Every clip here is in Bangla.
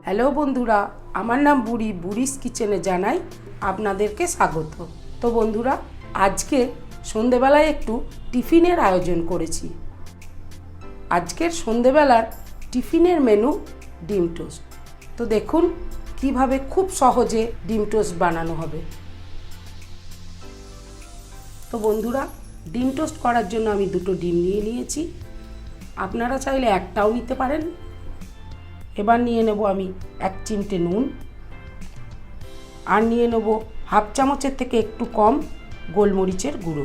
হ্যালো বন্ধুরা, আমার নাম বুড়ি, বুড়িস কিচেনে জানাই আপনাদেরকে স্বাগত। তো বন্ধুরা, আজকে সন্ধেবেলায় একটু টিফিনের আয়োজন করেছি। আজকের সন্ধেবেলার টিফিনের মেনু ডিম টোস্ট। তো দেখুন কিভাবে খুব সহজে ডিম টোস্ট বানানো হবে। তো বন্ধুরা, ডিম টোস্ট করার জন্য আমি দুটো ডিম নিয়ে নিয়েছি। আপনারা চাইলে একটাও নিতে পারেন। এবার নিয়ে নেব আমি 1 চিমটে নুন, আর নিয়ে নেব হাফ চামচের থেকে একটু কম গোলমরিচের গুঁড়ো।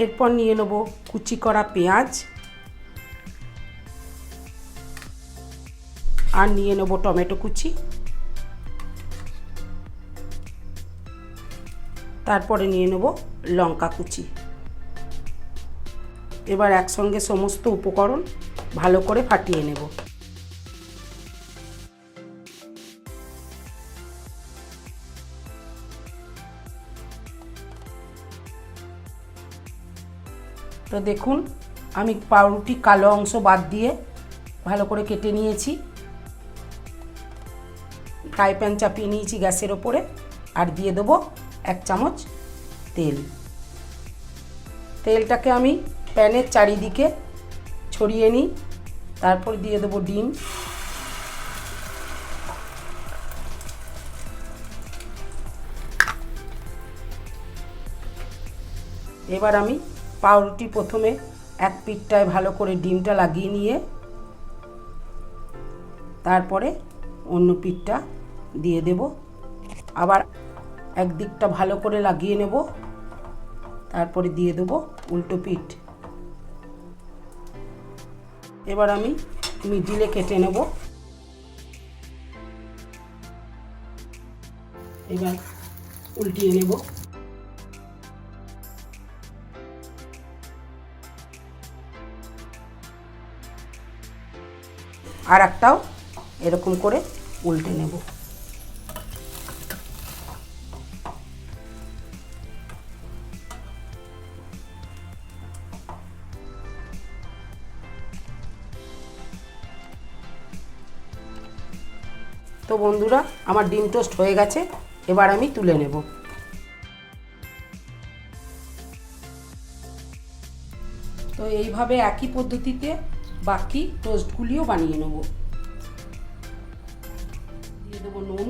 এরপর নিয়ে নেব কুচি করা পেঁয়াজ, আর নিয়ে নেব টমেটো কুচি। তারপরে নিয়ে নেব লঙ্কা কুচি। এবার একসঙ্গে সমস্ত উপকরণ ভালো করে ফাটিয়ে নেব। তো দেখুন, আমি পাউরুটি কালো অংশ বাদ দিয়ে ভালো করে কেটে নিয়েছি। ফ্রাই প্যান চাপিয়ে নিয়েছি গ্যাসের ওপরে, আর দিয়ে দেবো 1 চামচ তেল। তেলটাকে আমি প্যানের চারিদিকে ছড়িয়ে নিই। তারপর দিয়ে দেবো ডিম। এবার আমি পাউরুটি প্রথমে এক পিঠটায় ভালো করে ডিমটা লাগিয়ে নিয়ে তারপরে অন্য পিঠটা দিয়ে দেব। আবার একদিকটা ভালো করে লাগিয়ে নেব, তারপরে দিয়ে দেব উল্টো পিঠ। এবার আমি মিডিলে কেটে নেব। এবার উল্টিয়ে নেব। আর একটাও এরকম করে উল্টে নেব। তো বন্ধুরা, আমার ডিম টোস্ট হয়ে গেছে। এবার আমি তুলে নেব। তো এইভাবে একই পদ্ধতিতে বাকি টোস্টগুলিও বানিয়ে নেব। দিয়ে দেবো নুন,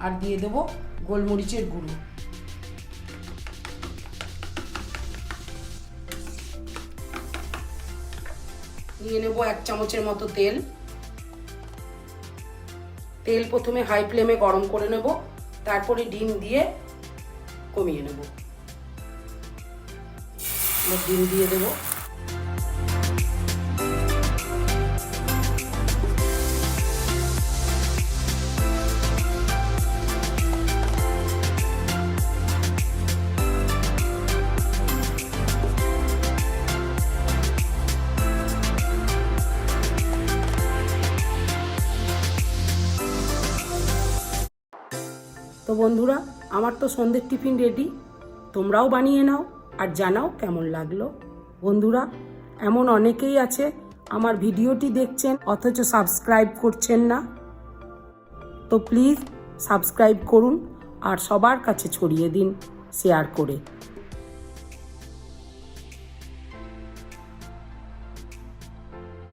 আর দিয়ে দেবো গোলমরিচের গুঁড়ো। নিয়ে নেব 1 চামচের মতো তেল। তেল প্রথমে হাই ফ্লেমে গরম করে নেব, তারপরে ডিম দিয়ে কমিয়ে নেব। ডিম দিয়ে দেব। তো বন্ধুরা, আমার তো সন্ধ্যের টিফিন রেডি। তোমরাও বানিয়ে নাও আর জানাও কেমন লাগলো। বন্ধুরা, এমন অনেকেই আছে আমার ভিডিওটি দেখছেন অথচ সাবস্ক্রাইব করছেন না। তো প্লিজ সাবস্ক্রাইব করুন আর সবার কাছে ছড়িয়ে দিন শেয়ার করে।